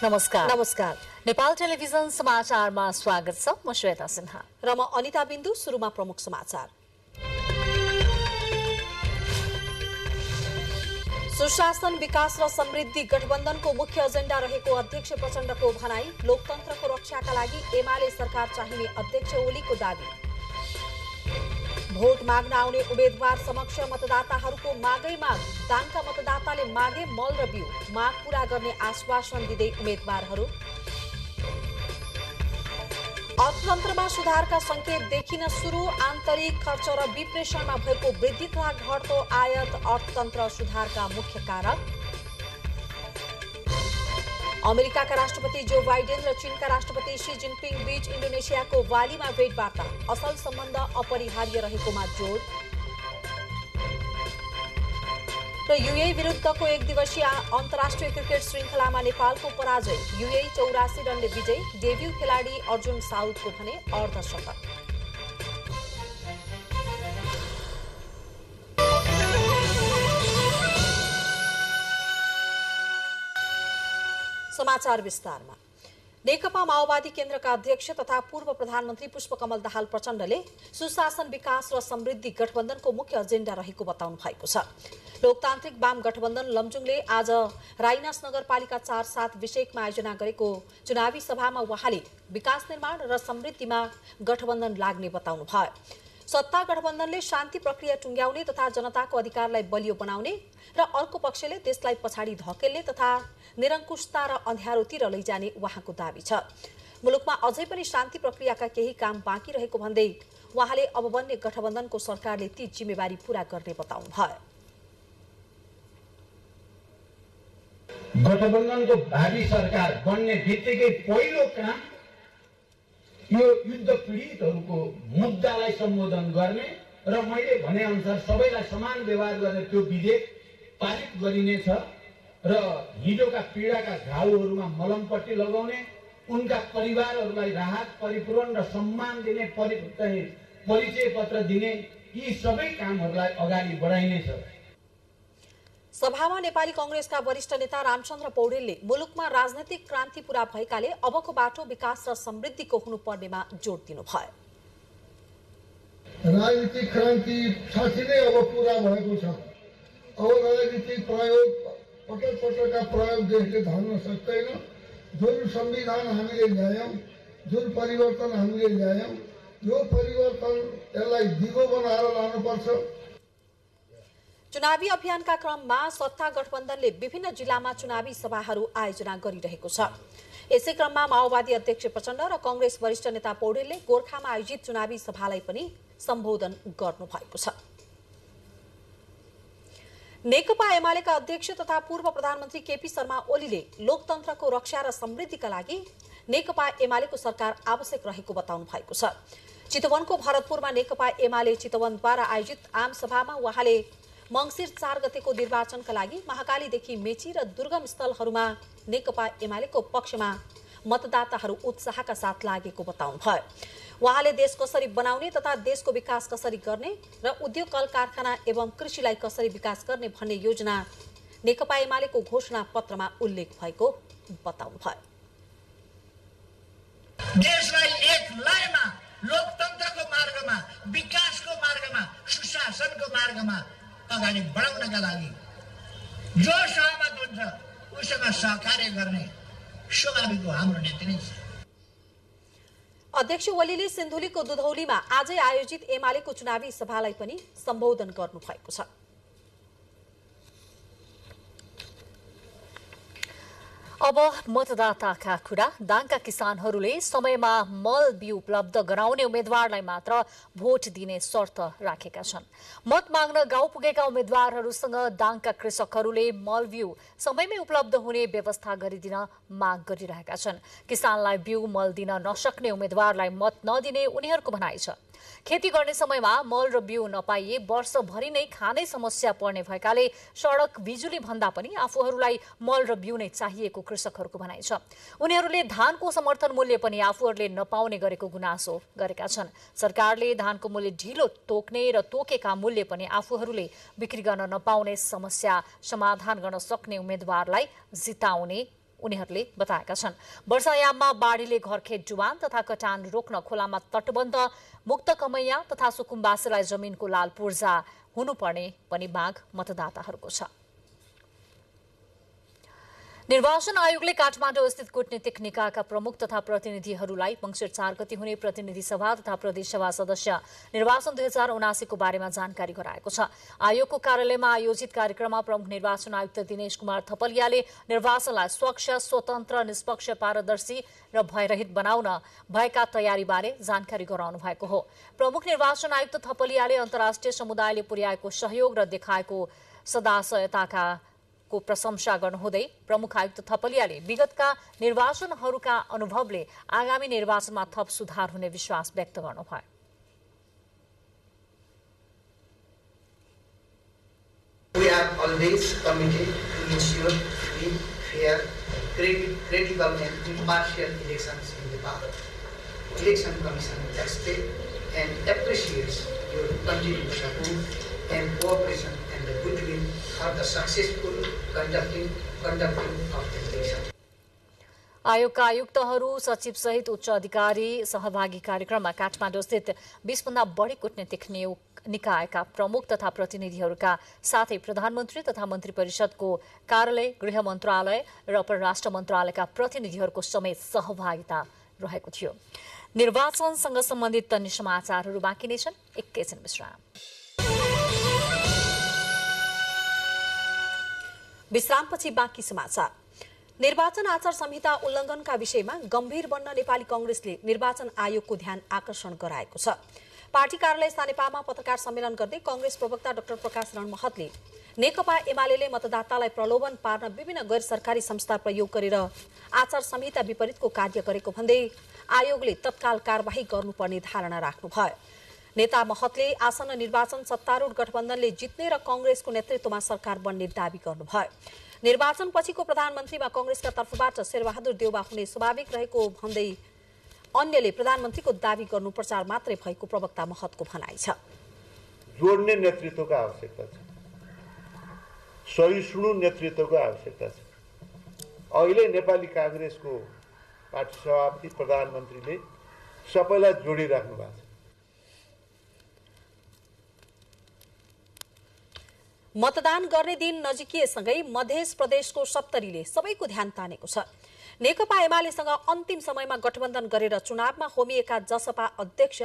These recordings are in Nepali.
नमस्कार। नेपाल टेलिभिजन समाचारमा स्वागत छ। म श्वेता सिन्हा र म अनिता बिन्दु। सुरुमा प्रमुख समाचार। सुशासन, विकास र समृद्धि गठबन्धनको मुख्य एजेन्डा रहेको अध्यक्ष प्रचण्डको भनाई। लोकतन्त्रको रक्षाका लागि एमाले सरकार चाहिने अध्यक्ष ओलीको दावी। भोट माग्न आउने उम्मेद्वार समक्ष मतदाताहरूको मागै माग। दाङका मतदाताले मागे मल र बिउ। माग पूरा गर्ने आश्वासन दिँदै उम्मेद्वारहरू। अर्थतन्त्रमा सुधारका संकेत देखिन सुरु। आन्तरिक खर्च र विप्रेषणमा भएको वृद्धि तथा घट्दो आयात अर्थतन्त्र सुधारका मुख्य कारक। अमेरिकाका राष्ट्रपति जो बाइडेन र चीनका राष्ट्रपति शी जिनपिङ बीच इन्डोनेसियाको बालीमा भेटवार्ता। असल सम्बन्ध अपरिहार्य रहेकोमा जोड। र युएई विरुद्धको एक दिवसीय अन्तर्राष्ट्रिय क्रिकेट श्रृङ्खलामा नेपालको पराजय। युएई 84 रनले विजय। डेब्यू खेलाडी अर्जुन साउदको भने अर्धशतक। समाचार विस्तारमा। नेकपा माओवादी केन्द्रका अध्यक्ष तथा पूर्व प्रधानमन्त्री पुष्पकमल दाहाल प्रचण्डले सुशासन, विकास र समृद्धि गठबन्धनको मुख्य एजेन्डा रहेको बताउनु भएको छ। लोकतान्त्रिक वाम गठबन्धन लमजुङले आज राइनास नगरपालिका 4-7 विषयकमा आयोजना गरेको चुनावी सभामा उहाँले विकास निर्माण र समृद्धिमा गठबन्धन लाग्ने बताउनु भयो। सत्ता गठबन्धनले शान्ति प्रक्रिया टुङ्ग्याउने तथा जनताको अधिकारलाई बलियो बनाउने र अर्को पक्षले देशलाई पछाडि धकेल्ने तथा निरङ्कुशता र अँध्यारोतिर लैजाने उहाँको दावी छ। मुलुकमा अझै पनि शान्ति प्रक्रियाका केही काम बाँकी रहेको भन्दै उहाँले अब बन्ने गठबन्धनको सरकारले ती जिम्मेवारी पूरा गर्ने बताउनु भयो। गठबन्धनको भावी सरकार बन्ने बित्तिकै पहिलो काम यो युद्ध पीडितहरूको मुद्दालाई सम्बोधन गर्ने र मैले भने अनुसार सबैलाई समान व्यवहार गर्ने त्यो विधेयक पारित गरिनेछ र हिजोका पीडाका घाउहरूमा मलमपट्टी लगाउने, उनका परिवारहरूलाई राहत, परिपूरण र सम्मान दिने, परिचय पत्र दिने, यी सबै कामहरूलाई अगाडि बढाइनेछ। सभामा नेपाली कांग्रेसका वरिष्ठ नेता रामचन्द्र पौडेलले मुलुकमा राजनैतिक क्रान्ति पूरा भएकाले अबको बाटो विकास र समृद्धिको हुनुपर्नेमा जोड दिनुभयो। राजनीतिक क्रान्ति साँच्चै नै अब पूरा भएको छ। अब राजनीतिक प्रयोग पटकका प्रयोग देशले धान्न सक्दैन। जुन संविधान हामीले ल्यायौं, जुन परिवर्तन हामीले ल्यायौं, यो परिवर्तन यसलाई दिगो बनाएर लानुपर्छ। चुनावी अभियानका क्रममा सत्ता गठबन्धनले विभिन्न जिल्लामा चुनावी सभाहरू आयोजना गरिरहेको छ। यसै क्रममा माओवादी अध्यक्ष प्रचण्ड र कांग्रेस वरिष्ठ नेता पौडेलले गोर्खामा आयोजित चुनावी सभालाई पनि सम्बोधन गर्नु भएको छ। नेकपा एमालेका अध्यक्ष तथा पूर्व प्रधानमन्त्री केपी शर्मा ओलीले लोकतन्त्रको रक्षा र समृद्धिका लागि नेकपा एमालेको सरकार आवश्यक रहेको बताउनु भएको छ। चितवनको भरतपुरमा नेकपा एमाले चितवनद्वारा आयोजित आम सभामा उहाँले मंसिर 4 गतेको निर्वाचनका लागि महाकालीदेखि मेची र दुर्गम स्थलहरूमा नेकपा एमालेको पक्षमा मतदाताहरू उत्साहका साथ लागेको बताउनु भयो। उहाँले देश कसरी बनाउने तथा देशको विकास कसरी गर्ने र उद्योग कल कारखाना एवं कृषिलाई कसरी विकास गर्ने भन्ने योजना नेकपा एमालेको घोषणा पत्रमा उल्लेख भएको बताउनु भयो। देशलाई एक लयमा लोकतन्त्रको मार्गमा, विकासको मार्गमा, सुशासनको मार्गमा अगाडि बढाउनका लागि जो सहमत हुन्छ उसँग सहकार्य गर्ने स्वाभाविक हो, हाम्रो नीति नै छ। अध्यक्ष ओलीले सिन्धुलीको दुधौलीमा आजै आयोजित एमालेको चुनावी सभालाई पनि सम्बोधन गर्नु भएको छ। अब मतदाताका कुरा। दाङका किसानहरूले समयमा मल बिउ उपलब्ध गराउने उम्मेद्वारलाई मात्र भोट दिने शर्त राखेका छन्। मत माग्न गाउँ पुगेका उम्मेद्वारहरूसँग दाङका कृषकहरूले मल बिउ समयमै उपलब्ध हुने व्यवस्था गरिदिन माग गरिरहेका छन्। किसानलाई बिउ मल दिन नसक्ने उम्मेद्वारलाई मत नदिने उनीहरूको भनाइ छ। खेती गर्ने समयमा मल र बिउ नपाइए वर्षभरि नै खानै समस्या पर्ने भएकाले सडक, बिजुली भन्दा पनि आफूहरूलाई मल र बिउ नै चाहिएको कृषकहरूको भनाइ छ। उनीहरूले धानको समर्थन मूल्य पनि आफूहरूले नपाउने गरेको गुनासो गरेका छन्। सरकारले धानको मूल्य ढिलो तोक्ने र तोकेका मूल्य पनि आफूहरूले बिक्री गर्न नपाउने समस्या समाधान गर्न सक्ने उम्मेद्वारलाई जिताउने उनीहरूले बताएका छन्। वर्षायाममा बाढीले घरखेत जुवान तथा कटान रोक्न खोलामा तटबन्ध मुक्त कमैया तथा सुकुम्बासीलाई जमिनको लाल पूर्जा हुनुपर्ने पनि माग मतदाताहरूको छ। निर्वाचन आयोगले काठमाडौँ स्थित कूटनीतिक निकायका प्रमुख तथा प्रतिनिधिहरूलाई मंसिर 4 गते हुने प्रतिनिधि सभा तथा प्रदेशसभा सदस्य निर्वाचन 2079 को बारेमा जानकारी गराएको छ। आयोगको कार्यालयमा आयोजित कार्यक्रममा प्रमुख निर्वाचन आयुक्त दिनेश कुमार थपलियाले निर्वाचनलाई स्वच्छ, स्वतन्त्र, निष्पक्ष, पारदर्शी र भयरहित बनाउन भएका तयारीबारे जानकारी गराउनु भएको हो। प्रमुख निर्वाचन आयुक्त थपलियाले अन्तर्राष्ट्रिय समुदायले पुर्याएको सहयोग र देखाएको सदाशयताका को प्रशंसा गर्नुहुँदै प्रमुख आयुक्त थपलियाले विगतका निर्वाचनहरूका अनुभवले आगामी निर्वाचनमा थप सुधार हुने विश्वास व्यक्त गर्नुभयो। We are always committed to ensure free, fair, credible and impartial elections in Nepal. Election Commission expects and appreciates your continued support and cooperation and the goodwill for the successful conducting of the election. आयोगका आयुक्तहरू, सचिव सहित उच्च अधिकारी सहभागी कार्यक्रममा काठमाडौँ स्थित 20 भन्दा बढी कूटनीतिक निकायका प्रमुख तथा प्रतिनिधिहरूका साथै प्रधानमन्त्री तथा मन्त्री परिषदको कार्यालय, गृह मन्त्रालय र परराष्ट्र मन्त्रालयका प्रतिनिधिहरूको समेत सहभागिता रहेको थियो। निर्वाचनसँग सम्बन्धित अन्य समाचारहरू बाँकी नै छन्। एकैछिन विश्राम। विश्रामपछि बाँकी समाचार। निर्वाचन आचार संहिता उल्लङ्घनका विषयमा गम्भीर बन्न नेपाली कांग्रेसले निर्वाचन आयोगको ध्यान आकर्षण गराएको छ। पार्टी कार्यालय सानेपामा पत्रकार सम्मेलन गर्दै कांग्रेस प्रवक्ता डाक्टर प्रकाश रणमहतले नेकपा एमाले मतदातालाई प्रलोभन पार्न विभिन्न गैर सरकारी संस्था प्रयोग गरेर आचार संहिता विपरीतको कार्य गरेको भन्दै आयोगले तत्काल कारबाही गर्नुपर्ने धारणा राख्नुभयो। नेता महतले आसन्न निर्वाचन सत्तारूढ गठबन्धनले जित्ने र कांग्रेसको नेतृत्वमा सरकार बन्ने दावी गर्नुभयो। निर्वाचन पछिको प्रधानमन्त्रीमा कांग्रेसका तर्फबाट शेरबहादुर देउबा हुने स्वाभाविक रहेको भन्दै अन्यले प्रधानमन्त्रीको दावी गर्नु प्रचार मात्रै भएको प्रवक्ता महतको भनाइ छ। जोड्ने नेतृत्वको आवश्यकता छ, सहिष्णु नेतृत्वको आवश्यकता छ। अहिले नेपाली कांग्रेसको पार्टी सभापति प्रधानमन्त्रीले सबैलाई जोडिराख्नु भएको छ। मतदान गर्ने दिन नजिकिएसँगै मध्य प्रदेशको सप्तरीले सबैको ध्यान तानेको छ। नेकपा एमालेसँग अन्तिम समयमा गठबन्धन गरेर चुनावमा होमिएका जसपा अध्यक्ष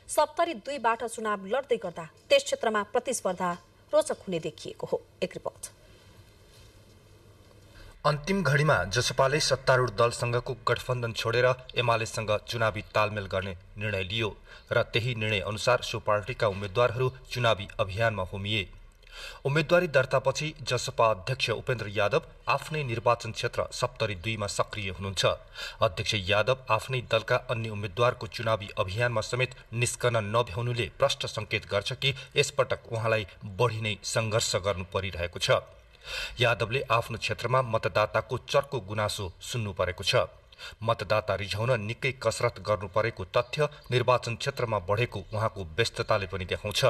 सप्तरी 2 बाट चुनाव लड्दै गर्दा त्यस क्षेत्रमा प्रतिस्पर्धा रोचक हुने देखिएको हो। एक रिपोर्ट। अन्तिम घडीमा जसपाले सत्तारूढ दलसँगको गठबन्धन छोडेर एमालेसँग चुनावी तालमेल गर्ने निर्णय लियो र त्यही निर्णय अनुसार सो पार्टीका उम्मेद्वारहरू चुनावी अभियानमा होमिए। उम्मेदवारी दर्तापछि जसपा अध्यक्ष उपेन्द्र यादव आफ्नै निर्वाचन क्षेत्र सप्तरी 2 मा सक्रिय हुनुहुन्छ। अध्यक्ष यादव आफ्नै दलका अन्य उम्मेद्वारको चुनावी अभियानमा समेत निस्कन नभ्याउनुले प्रष्ट संकेत गर्छ कि यसपटक उहाँलाई बढी नै संघर्ष गर्नु परिरहेको छ। यादवले आफ्नो क्षेत्रमा मतदाताको चर्को गुनासो सुन्नु परेको छ। मतदाता रिझाउन निकै कसरत गर्नु परेको तथ्य निर्वाचन क्षेत्रमा बढेको उहाँको व्यस्तताले पनि देखाउँछ।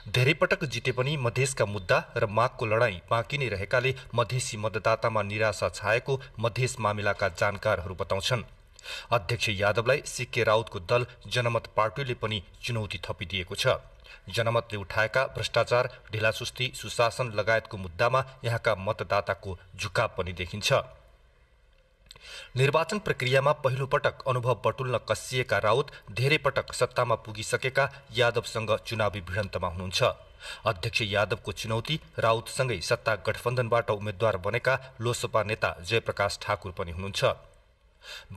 धेरै पटक जिते पनि मधेसका मुद्दा र मागको लडाईँ बाँकी नै रहेकाले मधेसी मतदातामा निराशा छाएको मधेस मामिलाका जानकारहरू बताउँछन्। अध्यक्ष यादवलाई सीके राउतको दल जनमत पार्टीले पनि चुनौती थपिदिएको छ। जनमतले उठाएका भ्रष्टाचार, ढिलासुस्ती, सुशासन लगायतको मुद्दामा यहाँका मतदाताको झुकाव पनि देखिन्छ। निर्वाचन प्रक्रियामा पहिलो पटक अनुभव बटुल्न कसिएका राउत धेरै पटक सत्तामा पुगिसकेका यादवसँग चुनावी भिडन्तमा हुनुहुन्छ। अध्यक्ष यादवको चुनौती राउतसँगै सत्ता गठबन्धनबाट उम्मेद्वार बनेका लोसपा नेता जयप्रकाश ठाकुर पनि हुनुहुन्छ।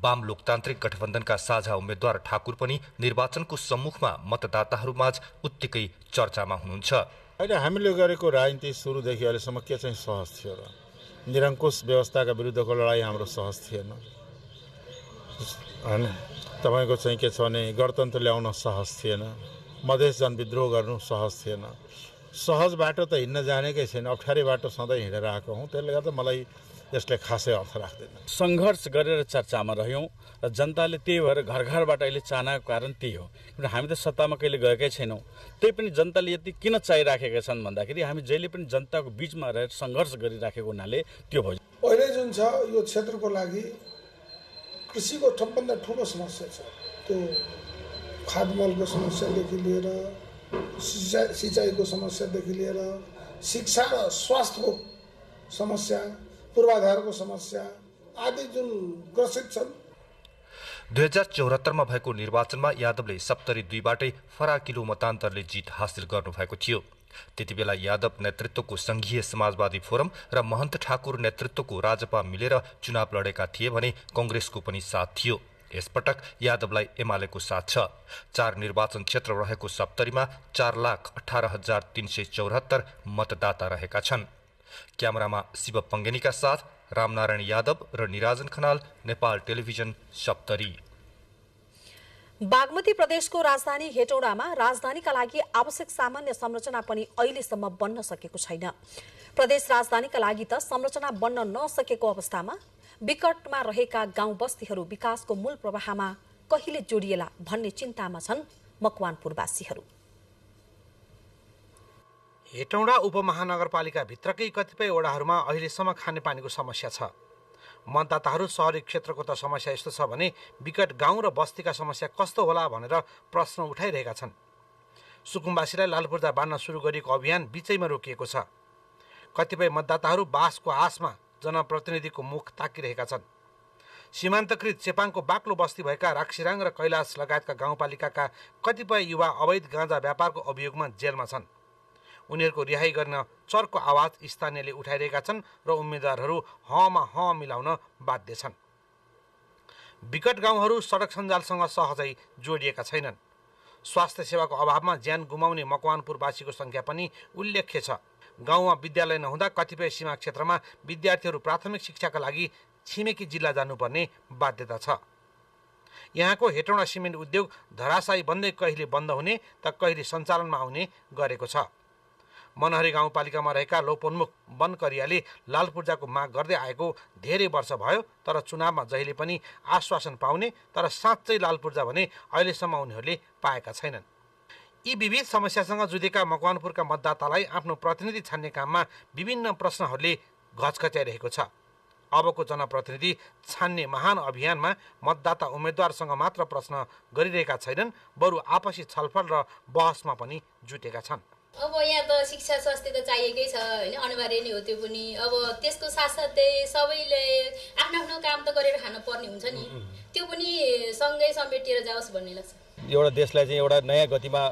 वाम लोकतान्त्रिक गठबन्धनका साझा उम्मेद्वार ठाकुर पनि निर्वाचनको सम्मुखमा मतदाताहरूमाझ उत्तिकै चर्चामा हुनुहुन्छ। अहिले हामीले गरेको राजनीति सुरुदेखि अहिलेसम्म के चाहिँ सहज थियो र? निरङ्कुश व्यवस्थाका विरुद्धको लडाईँ हाम्रो सहज थिएन हैन। तपाईको चाहिँ के छ भने गणतन्त्र ल्याउन सहज थिएन, मधेस जनविद्रोह गर्नु सहज थिएन। सहज बाटो त हिँड्न जानेकै छैन, अप्ठ्यारै बाटो सधैँ हिँडेर आएको हुँ। त्यसले गर्दा मलाई यसले खासै अर्थ राख्दैन। सङ्घर्ष गरेर चर्चामा रह्यौँ र जनताले त्यही भएर घर घरबाट अहिले चाहनाको कारण त्यही हो। किनभने हामी त सत्तामा कहिले गएकै छैनौँ। त्यही पनि जनताले यति किन चाहिराखेका छन् भन्दाखेरि हामी जहिले पनि जनताको बीचमा रहेर सङ्घर्ष गरिराखेको हुनाले त्यो भयो। अहिले जुन छ यो क्षेत्रको लागि कृषिको सबभन्दा ठुलो समस्या छ। त्यो खाद्यमलको समस्यादेखि लिएर सिँचाइको समस्यादेखि लिएर शिक्षा र स्वास्थ्यको समस्या, पूर्वाधारको समस्या आदि जुन ग्रसित छन्। 2074 भएको निर्वाचनमा यादवले सप्तरी 2बाटै फराकिलो मतान्तरले जित हासिल गर्नुभएको थियो। त्यति बेला यादव नेतृत्वको संघीय समाजवादी फोरम र महन्त ठाकुर नेतृत्वको राजपा मिलेर चुनाव लडेका थिए भने कंग्रेसको पनि साथ थियो। यसपटक यादवलाई एमालेको साथ छ। 4 निर्वाचन क्षेत्र रहेको सप्तरीमा 4,18,374 मतदाता रहेका छन्। क्यामेरामा शिव पंगेनीका साथ रामनारायण यादव र निराजन खनाल, नेपाल टेलिभिजन, सप्तरी। बागमती प्रदेशको राजधानी हेटौडामा राजधानीका लागि आवश्यक सामान्य संरचना पनि अहिलेसम्म बन्न सकेको छैन। प्रदेश राजधानीका लागि त संरचना बन्न नसकेको अवस्थामा विकटमा रहेका गाउँ बस्तीहरू विकासको मूल प्रवाहमा कहिले जोडिएला भन्ने चिन्तामा छन् मकवानपुरवासीहरू। हेटौडा उपमहानगरपालिका भित्रकै कतिपय वडाहरूमा अहिलेसम्म खानेपानीको समस्या छ। मतदाताहरू शहरी क्षेत्रको त समस्या यस्तो छ भने विकट गाउँ र बस्तीका समस्या कस्तो होला भनेर प्रश्न उठाइरहेका छन्। सुकुम्बासीलाई लालपूर्जा बाँड्न सुरु गरिएको अभियान बीचैमा रोकिएको छ। कतिपय मतदाताहरू बासको आशमा जनप्रतिनिधिको मुख ताकिरहेका छन्। सीमान्तकृत चेपाङको बाक्लो बस्ती भएका राक्सिराङ र कैलाश लगायतका गाउँपालिकाका कतिपय युवा अवैध गाँजा व्यापारको अभियोगमा जेलमा छन्। उनीहरूको रिहाई गर्न चर्को आवाज स्थानीयले उठाइरहेका छन् र उम्मेद्वारहरू हमा ह मिलाउन बाध्य छन्। विकट गाउँहरू सडक सञ्जालसँग सहजै जोडिएका छैनन्। स्वास्थ्य सेवाको अभावमा ज्यान गुमाउने मकवानपुरवासीको संख्या पनि उल्लेख्य छ। गाउँमा विद्यालय नहुँदा कतिपय सीमा क्षेत्रमा विद्यार्थीहरू प्राथमिक शिक्षाका लागि छिमेकी जिल्ला जानुपर्ने बाध्यता छ। यहाँको हेटौडा सिमेन्ट उद्योग धराशायी बन्दै कहिले बन्द हुने त कहिले सञ्चालनमा आउने गरेको छ। मनहरी गाउँपालिकामा रहेका लोपोन्मुख वनकरियाले लालपूर्जाको माग गर्दै आएको धेरै वर्ष भयो, तर चुनावमा जहिले पनि आश्वासन पाउने तर साँच्चै लालपूर्जा भने अहिलेसम्म उनीहरूले पाएका छैनन्। यी विविध समस्यासँग जुधेका मकवानपुरका मतदातालाई आफ्नो प्रतिनिधि छान्ने काममा विभिन्न प्रश्नहरूले घचघच्याइरहेको छ। अबको जनप्रतिनिधि छान्ने महान अभियानमा मतदाता उम्मेद्वारसँग मात्र प्रश्न गरिरहेका छैनन्, बरु आपसी छलफल र बहसमा पनि जुटेका छन्। अब यहाँ त शिक्षा स्वास्थ्य त चाहिएकै छ होइन, अनिवार्य नै हो त्यो पनि। अब त्यसको साथसाथै सबैले आफ्नो आफ्नो काम त गरेर खान पर्ने हुन्छ नि, त्यो पनि सँगै समेटिएर जाओस् भन्ने लाग्छ। एउटा देशलाई चाहिँ एउटा नयाँ गतिमा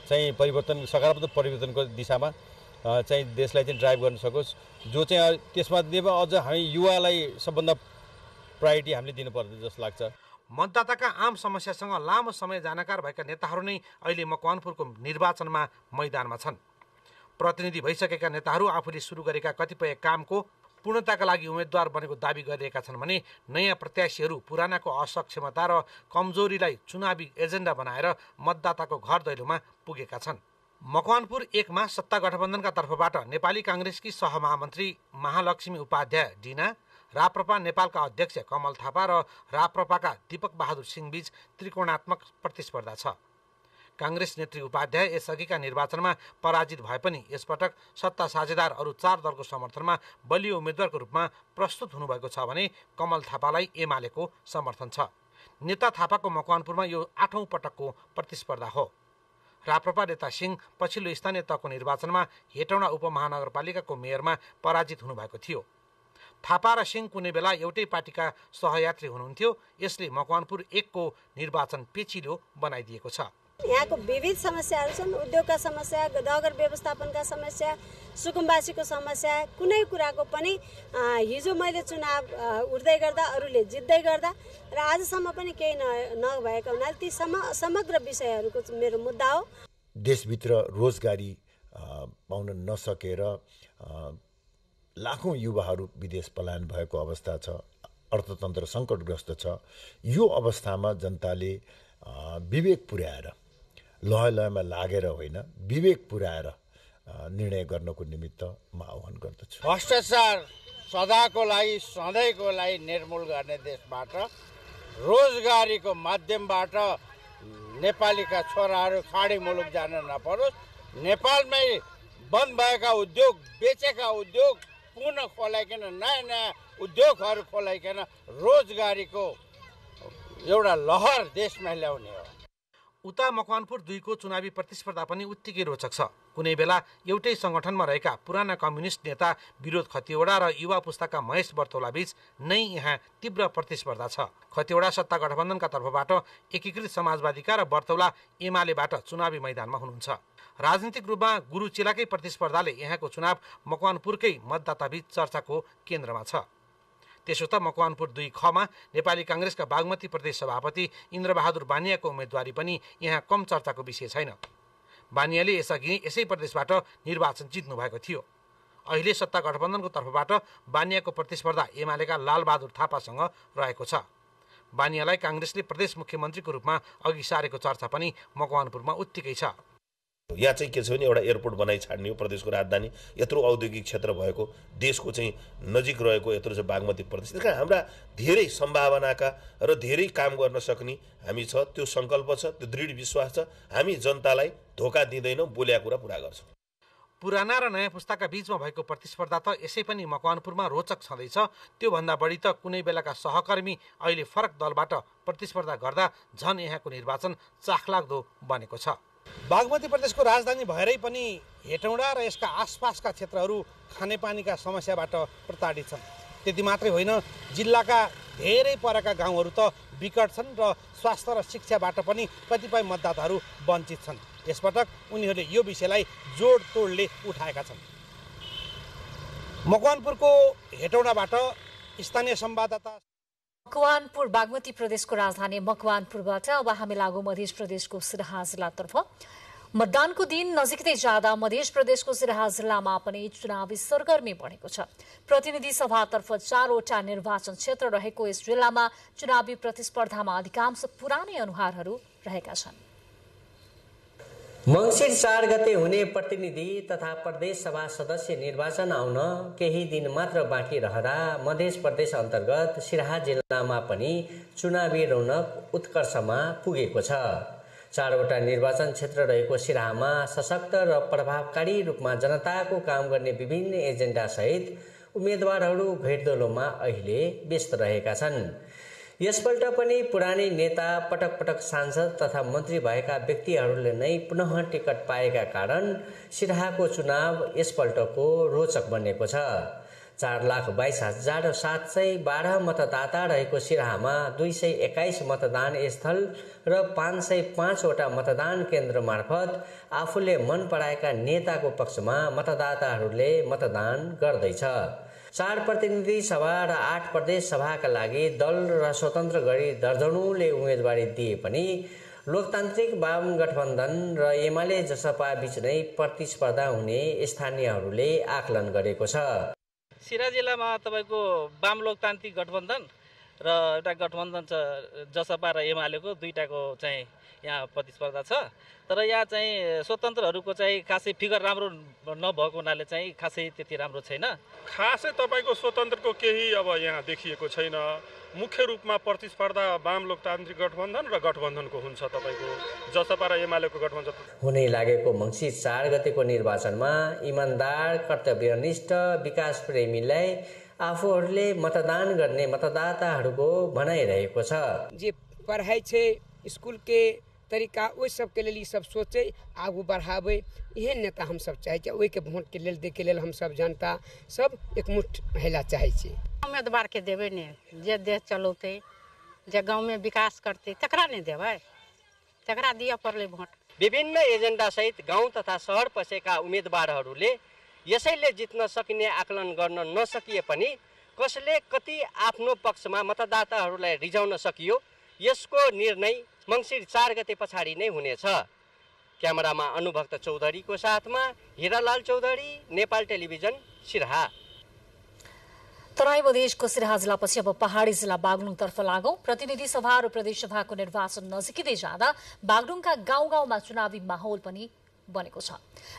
चाहिँ परिवर्तन, सकारात्मक परिवर्तनको दिशामा चाहिँ देशलाई चाहिँ ड्राइभ गर्न सकोस्, जो चाहिँ त्यसमा अझ हामी युवालाई सबभन्दा प्रायोरिटी हामीले दिनुपर्छ जस्तो लाग्छ। मतदाताका आम समस्यासँग लामो समय जानकार भएका नेताहरू नै अहिले मकवानपुरको निर्वाचनमा मैदानमा छन्। प्रतिनिधि भइसकेका नेताहरू आफूले सुरु गरेका कतिपय कामको पूर्णताका लागि उम्मेद्वार बनेको दावी गरिरहेका छन् भने नयाँ प्रत्याशीहरू पुरानाको असक्षमता र कमजोरीलाई चुनावी एजेन्डा बनाएर मतदाताको घर दैलोमा पुगेका छन्। मकवानपुर 1मा सत्ता गठबन्धनका तर्फबाट नेपाली काङ्ग्रेसकी सहमहामन्त्री महालक्ष्मी उपाध्याय डिना, राप्रपा नेपालका अध्यक्ष कमल थापा र राप्रपाका दीपक बहादुर सिंह बीच त्रिकोणात्मक प्रतिस्पर्धा छ। काङ्ग्रेस नेत्री उपाध्याय यसअघिका निर्वाचनमा पराजित भए पनि यसपटक सत्ता साझेदार अरू 4 दलको समर्थनमा बलियो उम्मेद्वारको रूपमा प्रस्तुत हुनुभएको छ भने कमल थापालाई एमालेको समर्थन छ। नेता थापाको मकवानपुरमा यो 8औं पटकको प्रतिस्पर्धा हो। राप्रपा नेता सिंह पछिल्लो स्थानीय तहको निर्वाचनमा हेटौडा उपमहानगरपालिकाको मेयरमा पराजित हुनुभएको थियो। थापा र सिंह कुनै बेला एउटै पार्टीका सहयात्री हुनुहुन्थ्यो। यसले मकवानपुर 1को निर्वाचन पेचिलो बनाइदिएको छ। यहाँको विविध समस्याहरू छन्। उद्योगका समस्या, नगर व्यवस्थापनका समस्या, सुकुम्बासीको समस्या, कुनै कुराको पनि हिजो मैले चुनाव उठ्दै गर्दा अरूले जित्दै गर्दा र आजसम्म पनि केही नभएका हुनाले ती समग्र विषयहरूको मेरो मुद्दा हो। देशभित्र रोजगारी पाउन नसकेर लाखौं युवाहरू विदेश पलायन भएको अवस्था छ। अर्थतन्त्र सङ्कटग्रस्त छ। यो अवस्थामा जनताले विवेक पुर्याएर, लय लयमा लागेर होइन, विवेक पुर्याएर निर्णय गर्नको निमित्त म आह्वान गर्दछु। भ्रष्टाचार सदाको लागि, सधैँको लागि निर्मूल गर्ने देशबाट रोजगारीको माध्यमबाट नेपालीका छोराहरू खाडी मुलुक जान नपरोस्। नेपालमै बन्द भएका उद्योग, बेचेका उद्योग पुनः खोलाइकन नयाँ नयाँ उद्योगहरू खोलाइकन रोजगारीको एउटा लहर देशमा ल्याउने हो। उता मकवानपुर 2 को चुनावी प्रतिस्पर्धा पनि उत्तिकै रोचक छ। कुनै बेला एउटै संगठनमा रहेका पुराना कम्युनिस्ट नेता विरोध खतिवडा र युवा पुस्ताका महेश बर्तौला बीच नै यहाँ तीव्र प्रतिस्पर्धा छ। खतिवडा सत्ता गठबन्धनका तर्फबाट एकीकृत समाजवादीका र बर्तौला एमालेबाट चुनावी मैदानमा हुनुहुन्छ। राजनीतिक रूपमा गुरु चेलाकै प्रतिस्पर्धाले यहाँको चुनाव मकवानपुरकै मतदाताबीच चर्चाको केन्द्रमा छ। त्यसो त मकवानपुर 2 खमा नेपाली कांग्रेसका बागमती प्रदेश सभापति इन्द्रबहादुर बानियाको उम्मेदवारी पनि यहाँ कम चर्चाको विषय छैन। बानियाले यसअघि यसै प्रदेशबाट निर्वाचन जित्नु भएको थियो। अहिले सत्ता गठबन्धनको तर्फबाट बानियाको प्रतिस्पर्धा एमालेका लालबहादुर थापासँग रहेको छ। बानियालाई कांग्रेसले प्रदेश मुख्यमन्त्रीको रूपमा अघि सारेको चर्चा पनि मकवानपुरमा उत्तिकै छ। यहाँ चाहिँ के छ भने एउटा एयरपोर्ट बनाइ छाड्ने हो, प्रदेशको राजधानी यत्रो औद्योगिक क्षेत्र भएको, देशको चाहिँ नजिक रहेको यत्रो चाहिँ बागमती प्रदेश। त्यसकारण हाम्रा धेरै सम्भावनाका र धेरै काम गर्न सक्ने हामी छ, त्यो सङ्कल्प छ, त्यो दृढ विश्वास छ। हामी जनतालाई धोका दिँदैनौँ, बोलेका कुरा पुरा गर्छौँ। पुराना र नयाँ पुस्ताका बीचमा भएको प्रतिस्पर्धा त यसै पनि मकवानपुरमा रोचक छँदैछ। त्योभन्दा बढी त कुनै बेलाका सहकर्मी अहिले फरक दलबाट प्रतिस्पर्धा गर्दा झन् यहाँको निर्वाचन चाखलाग्दो बनेको छ। बागमती प्रदेशको राजधानी भएरै पनि हेटौँडा र यसका आसपासका क्षेत्रहरू खानेपानीका समस्याबाट प्रताडित छन्। त्यति मात्रै होइन, जिल्लाका धेरै परका गाउँहरू त विकट छन् र स्वास्थ्य र शिक्षाबाट पनि कतिपय मतदाताहरू वञ्चित छन्। यसपटक उनीहरूले यो विषयलाई जोडतोडले उठाएका छन्। मकवानपुरको हेटौँडाबाट स्थानीय संवाददाता। मकवानपुर बागमती प्रदेशको राजधानी मकवानपुरबाट अब हामी लागू मध्य प्रदेशको सिराहा जिल्लातर्फ। मतदानको दिन नजिकै जाँदा मध्य प्रदेशको सिराहा जिल्लामा पनि चुनावी सरगर्मी बढेको छ। प्रतिनिधि सभातर्फ 4वटा निर्वाचन क्षेत्र रहेको यस जिल्लामा चुनावी प्रतिस्पर्धामा अधिकांश पुरानै अनुहारहरू रहेका छन्। मंसिर 4 गते हुने प्रतिनिधि तथा प्रदेश सभा सदस्य निर्वाचन आउन केही दिन मात्र बाँकी रहँदा मध्य प्रदेश अन्तर्गत सिराहा जिल्लामा पनि चुनावी रौनक उत्कर्षमा पुगेको छ। 4वटा निर्वाचन क्षेत्र रहेको सिराहामा सशक्त र प्रभावकारी रूपमा जनताको काम गर्ने विभिन्न एजेन्डा सहित उम्मेदवारहरू भेटदोलोमा अहिले व्यस्त रहेका छन्। यसपल्ट पनि पुरानै नेता, पटक पटक सांसद तथा मन्त्री भएका व्यक्तिहरूले नै पुनः टिकट पाएका कारण सिराहाको चुनाव यसपल्टको रोचक बनेको छ। 4,22,712 मतदाता रहेको सिराहामा 221 मतदान स्थल र 505वटा मतदान केन्द्र मार्फत आफूले मन पराएका नेताको पक्षमा मतदाताहरूले मतदान गर्दैछ। 4 प्रतिनिधि सभा र 8 प्रदेश सभाका लागि दल र स्वतन्त्र गरी दर्जनौंले उम्मेदवारी दिए पनि लोकतान्त्रिक वाम गठबन्धन र एमाले जसपा बीच नै प्रतिस्पर्धा हुने स्थानीयहरूले आकलन गरेको छ। सिराहा जिल्लामा तपाईको वाम लोकतान्त्रिक गठबन्धन र एउटा गठबन्धन छ जसपा र एमालेको, दुईटाको चाहिँ यहाँ प्रतिस्पर्धा छ। तर यहाँ चाहिँ स्वतन्त्रहरूको चाहिँ खासै फिगर राम्रो नभएको हुनाले चाहिँ खासै त्यति राम्रो छैन। खासै तपाईको स्वतन्त्रको केही अब यहाँ देखिएको छैन। मुख्य रूपमा प्रतिस्पर्धा वाम लोकतान्त्रिक गठबन्धन र गठबन्धनको हुन्छ। तपाईको जसपा र एमालेको गठबन्धन हुनै लागेको मंसिर 4 गतेको निर्वाचनमा इमानदार, कर्तव्यनिष्ठ, विकास प्रेमीलाई आफूहरूले मतदान गर्ने मतदाताहरूको भनाइरहेको छ। जे पढ़ाई छै स्कूल के तरीका ओहि सबके लेल ई सब सोचे आगू बढ़ावे, एहन नेता हम सब चाहे छी। ओहि के वोट के लेल दे के लेल हम सब जनता सब एकमुठ महिला चाहे छी। उम्मीदवार के देवे ने जे देश चलौते, जे गांव में विकास करते, तकरा नहीं देवे, तकरा दिया पड़ले वोट। विभिन्न एजेन्डा सहित गाउँ तथा शहर पसेका उम्मेदवारहरूले यसैले जित्न सकिने आकलन गर्न नसकिए पनि कसले कति आफ्नो पक्षमा मतदाताहरूलाई रिझाउन सकियो यसको निर्णय मंसिर 4 गते पछाडि नै हुनेछ। क्यामेरामा अनुभक्त चौधरीको साथमा हिरालाल चौधरी, नेपाल टेलिभिजन, सिराहा। तराई मधेसको सिराहा जिल्लापछि अब पहाडी जिल्ला बागलुङतर्फ लागौं। प्रतिनिधि सभा र प्रदेश सभाको निर्वाचन नजिकै जाँदा बागलुङका गाउँ गाउँमा चुनावी माहौल पनि बनेको छ।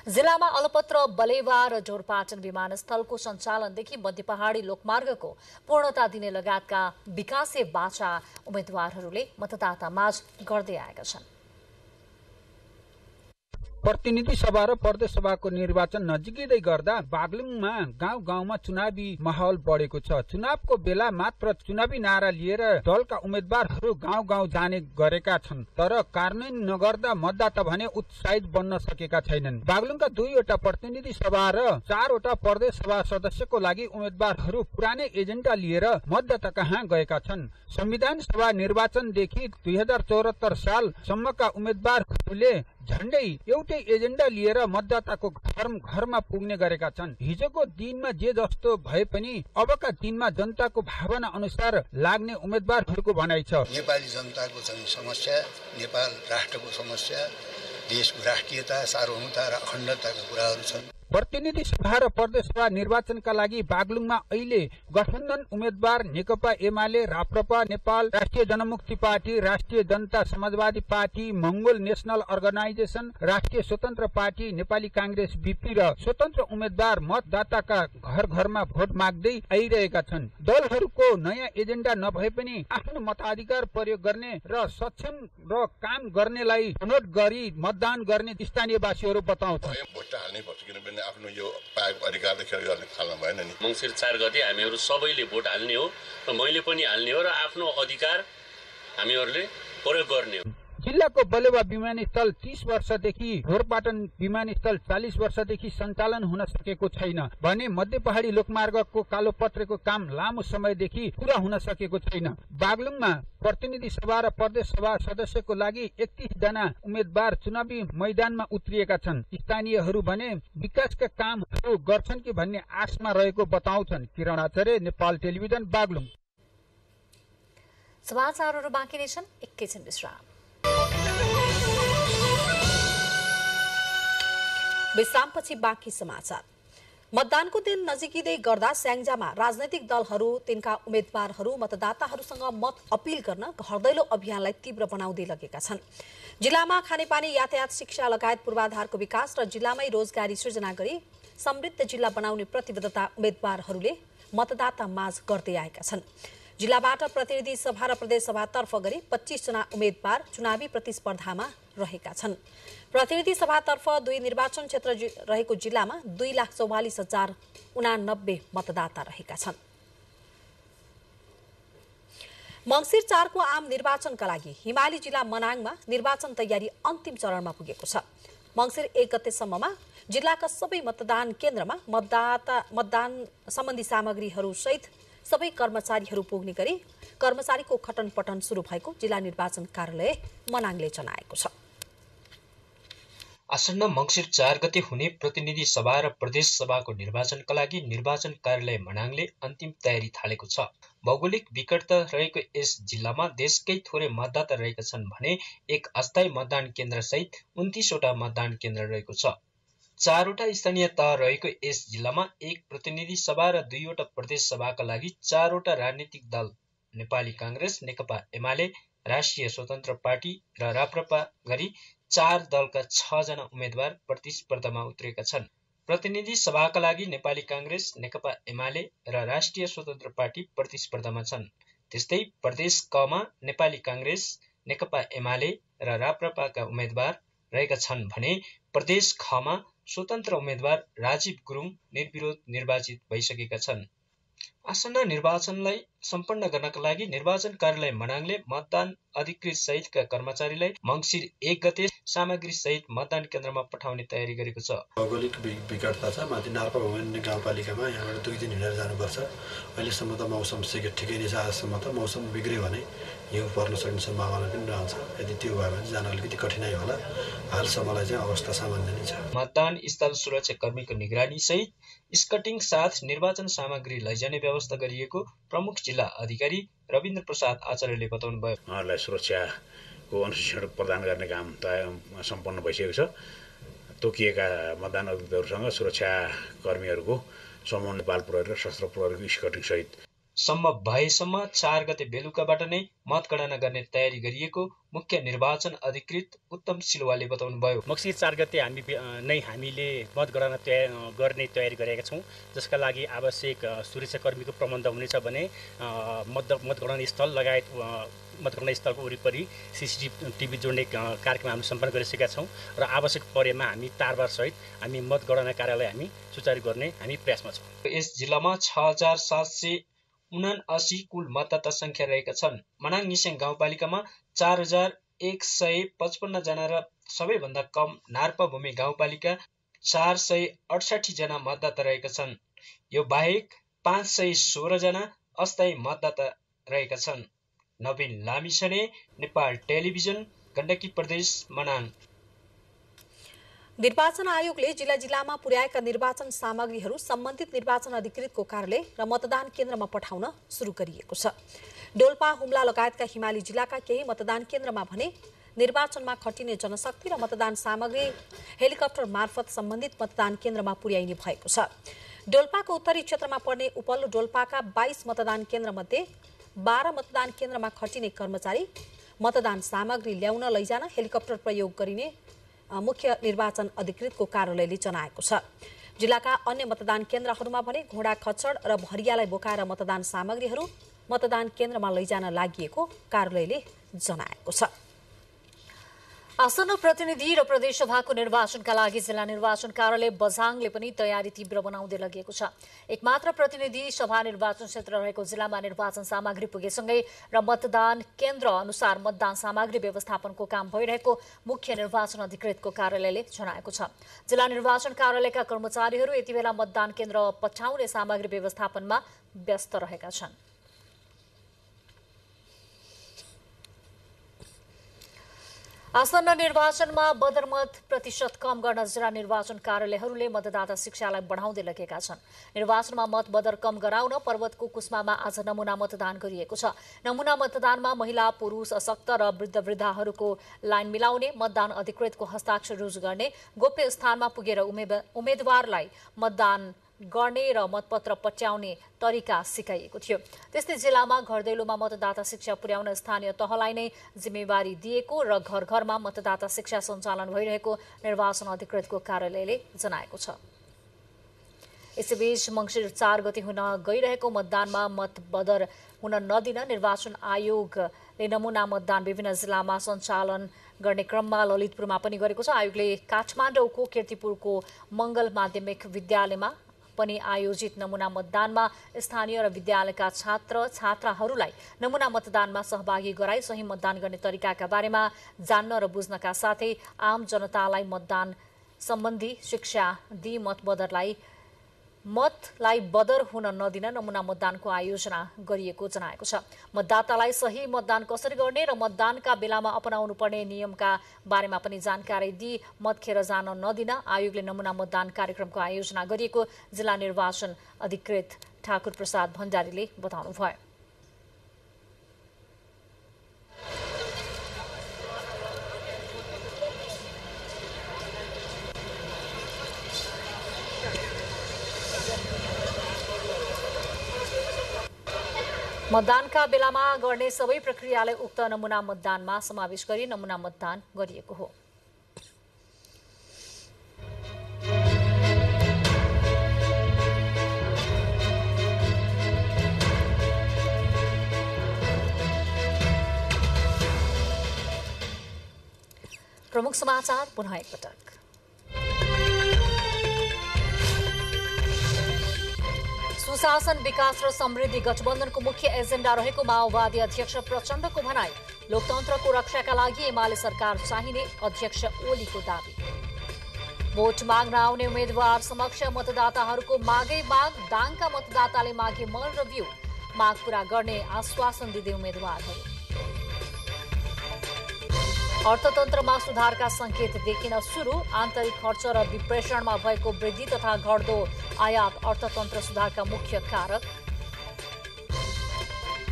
जिल्लामा अलपत्र, बलेवा र ढोरपाटन विमानस्थलको सञ्चालनदेखि मध्य पहाडी लोकमार्गको पूर्णता दिने लगायतका विकासे बाचा उम्मेद्वारहरूले मतदाता माझ गर्दै आएका छन्। प्रतिनिधि सभा र प्रदेश सभाको निर्वाचन नजिकै गर्दा बागलुङमा गाउँ गाउँमा चुनावी माहौल बढेको छ। चुनावको बेला मात्र चुनावी नारा लिएर दलका उम्मेद्वारहरू गाउँ गाउँ जाने गरेका छन्, तर कार्यान्वयन नगर्दा मतदाता भने उत्साहित बन्न सकेका छैनन्। बागलुङका 2वटा प्रतिनिधि सभा र 4वटा प्रदेश सभा सदस्यको लागि उम्मेद्वारहरू पुरानै एजेन्डा लिएर मतदाता कहाँ गएका छन्। संविधान सभा निर्वाचनदेखि 2074 सालसम्मका उम्मेद्वारहरूले झण्डै एउटै एजेन्डा लिएर मतदाताको घरमा पुग्ने गरेका छन्। हिजोको दिनमा जे जस्तो भए पनि अबका दिनमा जनताको भावना अनुसार लाग्ने उम्मेद्वारहरूको भनाइ छ। नेपाली जनताको समस्या, नेपाल राष्ट्रको समस्या, देशको राष्ट्रियता, सार्वभौमता र अखण्डताका कुराहरू छन्। प्रतिनिधि सभा र प्रदेश सभा निर्वाचनका लागि बागलुङमा अहिले गठबन्धन उम्मेद्वार नेकपा एमाले, राप्रपा, नेपाल राष्ट्रिय जनमुक्ति पार्टी, राष्ट्रिय जनता समाजवादी पार्टी, मंगोल नेशनल अर्गनाइजेसन, राष्ट्रिय स्वतन्त्र पार्टी, नेपाली कांग्रेस बीपी र स्वतन्त्र उम्मेद्वार मतदाताका घर घरमा भोट माग्दै आइरहेका छन्। दलहरूको नयाँ एजेन्डा नभए पनि आफ्नो मताधिकार प्रयोग गर्ने र सक्षम र काम गर्नेलाई छनौट गरी मतदान गर्ने स्थानीयवासीहरू बताउँछन्। आफ्नो यो पाएको अधिकारले खेल गर्ने खालमा भएन नि। मङ्सिर 4 गते हामीहरू सबैले भोट हाल्ने हो र मैले पनि हाल्ने हो र आफ्नो अधिकार हामीहरूले प्रयोग गर्ने हो। जिल्लाको बलेवा विमानस्थल 30 वर्षदेखि, ढोरपाटन विमानस्थल 40 वर्षदेखि सञ्चालन हुन सकेको छैन भने मध्य पहाडी लोकमार्गको कालोपत्रेको काम लामो समयदेखि पूरा हुन सकेको छैन। बागलुङमा प्रतिनिधि सभा र प्रदेश सभा सदस्यको लागि 31 जना उम्मेद्वार चुनावी मैदानमा उत्रिएका छन्। स्थानीयहरू भने विकासका कामहरू गर्छन् कि भन्ने आशमा रहेको बताउँछन्। किरण आचार्य, नेपाल टेलिभिजन, बागलुङ। समाचारहरू बाँकी नै छन्, एकैछिन विश्राम। विश्रामपछि बाँकी समाचार। मतदानको दिन नजिकिँदै गर्दा स्याङ्जामा राजनैतिक दलहरू, तिनका उम्मेद्वारहरू मतदाताहरूसँग मत अपिल गर्न घर दैलो अभियानलाई तीव्र बनाउँदै लगेका छन्। जिल्लामा खानेपानी, यातायात, शिक्षा लगायत पूर्वाधारको विकास र जिल्लामै रोजगारी सृजना गरी समृद्ध जिल्ला बनाउने प्रतिबद्धता उम्मेद्वारहरूले मतदाता माझ गर्दै आएका छन्। जिल्लाबाट प्रतिनिधि सभा र प्रदेश सभातर्फ गरी 25 जना उम्मेद्वार चुनावी प्रतिस्पर्धामा रहेका छन्। प्रतिनिधि सभातर्फ 2 निर्वाचन क्षेत्र रहेको जिल्लामा 2,44,089 मतदाता रहेका छन्। मङ्सिर 4 को आम निर्वाचनका लागि हिमाली जिल्ला मनाङमा निर्वाचन तयारी अन्तिम चरणमा पुगेको छ। मङ्सिर 1 गतेसम्ममा जिल्लाका सबै मतदान केन्द्रमा मतदान सम्बन्धी सामग्रीहरू सहित सबै कर्मचारीहरू पुग्ने गरी कर्मचारीको खटन पटन सुरु भएको जिल्ला निर्वाचन कार्यालय मनाङले जनाएको छ। आसन्न मङ्सिर 4 गते हुने प्रतिनिधि सभा र प्रदेश सभाको निर्वाचनका लागि निर्वाचन कार्यालय मनाङले अन्तिम तयारी थालेको छ। भौगोलिक विकटता रहेको यस जिल्लामा देशकै थोरै मतदाता रहेका छन् भने एक अस्थायी मतदान केन्द्र सहित 29 वटा मतदान केन्द्र रहेको छ। 4 वटा स्थानीय तह रहेको यस जिल्लामा 1 प्रतिनिधि सभा र 2 वटा प्रदेश सभाका लागि 4 वटा राजनीतिक दल नेपाली कांग्रेस, नेकपा एमाले, राष्ट्रिय स्वतन्त्र पार्टी र राप्रपा गरी 4 दलका 6 जना उम्मेद्वार प्रतिस्पर्धामा उत्रेका छन्। प्रतिनिधि सभाका लागि नेपाली कांग्रेस, नेकपा एमाले र राष्ट्रिय स्वतन्त्र पार्टी प्रतिस्पर्धामा छन्। त्यस्तै प्रदेश कमा नेपाली कांग्रेस, नेकपा एमाले र राप्रपाका उम्मेद्वार रहेका छन् भने प्रदेश खमा स्वतन्त्र उम्मेद्वार राजीव गुरुङ निर्विरोध निर्वाचित भइसकेका छन्। आसन्न निर्वाचनलाई सम्पन्न गर्नका लागि निर्वाचन कार्यालय मनाङले मतदान अधिकृत सहितका कर्मचारीलाई मङ्सिर 1 गते सामग्री सहित मतदान केन्द्रमा पठाउने तयारी गरेको छ। भौगोलिक विकटता छ। माथि नार्पा भन्ने गाउँपालिकामा यहाँबाट 2 दिन हिँडेर जानुपर्छ। अहिलेसम्म त मौसम ठिकै नै छ। आजसम्म त मौसम बिग्रियो भने हिउँ पर्न सक्ने सम्भावना पनि रहन्छ। यदि त्यो भयो भने जान अलिकति कठिनाइ होला। हालसम्मलाई चाहिँ अवस्था सामान्य नै छ। मतदान स्थल सुरक्षा कर्मीको निगरानी सहित स्कटिङ साथ निर्वाचन सामग्री लैजाने व्यवस्था गरिएको प्रमुख जिल्ला अधिकारी रविन्द्र प्रसाद आचार्यले बताउनुभयो। उहाँहरूलाई सुरक्षाको अनुशिक्षण प्रदान गर्ने काम तय सम्पन्न भइसकेको छ। तोकिएका मतदान अधिकारीहरूसँग सुरक्षा कर्मीहरूको समूह नेपाल प्रहरी र सशस्त्र प्रहरीको स्कटिङ सहित सम्भव भएसम्म 4 गते बेलुकाबाट नै मतगणना गर्ने तयारी गरिएको मुख्य निर्वाचन अधिकृत उत्तम सिलवाले बताउनुभयो। मक्सिर 4 गते हामीले मतगणना गर्ने तयारी गरेका छौँ, जसका लागि आवश्यक सुरक्षाकर्मीको प्रबन्ध हुनेछ भने मतगणना स्थल लगायत मतगणना स्थलको वरिपरि CCTV जोड्ने कार्यक्रम हामी सम्पन्न गरिसकेका छौँ र आवश्यक परेमा हामी तारबार सहित हामी मतगणना कार्यालय हामी सुचारू गर्ने हामी प्रयासमा छौँ। यस जिल्लामा 6,779 कुल मतदाता संख्या रहेका छन्। मनाङ निस्याङ गाउँपालिकामा 4,155 जना र सबैभन्दा कम नार्पाभूमि गाउँपालिका 468 जना मतदाता रहेका छन्। यो बाहेक 516 जना अस्थायी मतदाता रहेका छन्। नवीन लामिछाने, नेपाल टेलिभिजन, गण्डकी प्रदेश, मनाङ। निर्वाचन आयोगले जिल्लामा पुर्याएका निर्वाचन सामग्रीहरू सम्बन्धित निर्वाचन अधिकृतको कार्यालय र मतदान केन्द्रमा पठाउन सुरु गरिएको छ। डोल्पा, हुम्ला लगायतका हिमाली जिल्लाका केही मतदान केन्द्रमा भने निर्वाचनमा खटिने जनशक्ति र मतदान सामग्री हेलिकप्टर मार्फत सम्बन्धित मतदान केन्द्रमा पुर्याइने भएको छ। डोल्पाको उत्तरी क्षेत्रमा पर्ने उपल्लो डोल्पाका 22 मतदान केन्द्र मध्ये 12 मतदान केन्द्रमा खटिने कर्मचारी मतदान सामग्री ल्याउन लैजान हेलिकप्टर प्रयोग गरिने मुख्य निर्वाचन अधिकृतको कार्यालयले जनाएको छ। जिल्लाका अन्य मतदान केन्द्रहरूमा भने घोडा, खच्चड र भरियालाई बोकाएर मतदान सामग्रीहरू मतदान केन्द्रमा लैजान लागिएको कार्यालयले जनाएको छ। आसन्न प्रतिनिधि र प्रदेशसभाको निर्वाचनका लागि जिल्ला निर्वाचन कार्यालय बझाङले पनि तयारी तीव्र बनाउँदै लगेको छ। एकमात्र प्रतिनिधि सभा निर्वाचन क्षेत्र रहेको जिल्लामा निर्वाचन सामग्री पुगेसँगै र मतदान केन्द्र अनुसार मतदान सामग्री व्यवस्थापनको काम भइरहेको मुख्य निर्वाचन अधिकृतको कार्यालयले जनाएको छ। जिल्ला निर्वाचन कार्यालयका कर्मचारीहरू यति बेला मतदान केन्द्र पठाउने सामग्री व्यवस्थापनमा व्यस्त रहेका छन्। आसन्न निर्वाचनमा बदरमत प्रतिशत कम गर्न जिल्ला निर्वाचन कार्यालयहरूले मतदाता शिक्षालाई बढाउँदै लगेका छन्। निर्वाचनमा मत बदर कम गराउन पर्वतको कुस्मामा आज नमुना मतदान गरिएको छ। नमुना मतदानमा महिला, पुरुष, अशक्त र वृद्ध-वृद्धाहरूको लाइन मिलाउने, मतदान अधिकृतको हस्ताक्षर रुजु गर्ने, गोप्य स्थानमा पुगेर उम्मेद्वारलाई मतदान गर्ने र मतपत्र पट्याउने तरिका सिकाइएको थियो। त्यस्तै जिल्लामा घरदैलोमा मतदाता शिक्षा पुर्याउन स्थानीय तहलाई नै जिम्मेवारी दिएको र घर घरमा मतदाता शिक्षा सञ्चालन भइरहेको निर्वाचन अधिकृतको कार्यालयले जनाएको छ। यसैबीच मङ्सिर 4 गते हुन गइरहेको मतदानमा मत बदर हुन नदिन निर्वाचन आयोगले नमुना मतदान विभिन्न जिल्लामा सञ्चालन गर्ने क्रममा ललितपुरमा पनि गरेको छ। आयोगले काठमाडौँको कीर्तिपुरको मङ्गल माध्यमिक विद्यालयमा पनि आयोजित नमुना मतदानमा स्थानीय र विद्यालयका छात्र-छात्राहरूलाई नमुना मतदानमा सहभागी गराई सही मतदान गर्ने तरिकाका बारेमा जान्न र बुझ्नका साथै आम जनतालाई मतदान सम्बन्धी शिक्षा दिई मतलाई बदर हुन नदिन नमुना मतदानको आयोजना गरिएको जनाएको छ। मतदातालाई सही मतदान कसरी गर्ने र मतदानका बेलामा अपनाउनु पर्ने नियमका बारेमा पनि जानकारी दिई मत खेर जान नदिन आयोगले नमुना मतदान कार्यक्रमको आयोजना गरिएको जिल्ला निर्वाचन अधिकृत ठाकुर प्रसाद भण्डारीले बताउनुभयो। मतदानका बेलामा गर्ने सबै प्रक्रियालाई उक्त नमुना मतदानमा समावेश गरी नमुना मतदान गरिएको हो। प्रमुख समाचार पुनः एकपटक। सुशासन, विकास र समृद्धि गठबन्धनको मुख्य एजेन्डा रहेको माओवादी अध्यक्ष प्रचण्डको भनाई। लोकतन्त्रको रक्षाका लागि एमाले सरकार चाहिने अध्यक्ष ओलीको दावी। भोट माग्न आउने उम्मेद्वार समक्ष मतदाताहरूको मागै माग, दाङका मतदाताले मागे मल र भ्यू, माग पूरा गर्ने आश्वासन दिँदै उम्मेद्वारहरू। अर्थतन्त्रमा सुधारका संकेत देखिन सुरु, आन्तरिक खर्च र विप्रेषणमा भएको वृद्धि तथा घट्दो आयात अर्थतन्त्र सुधारका मुख्य कारक।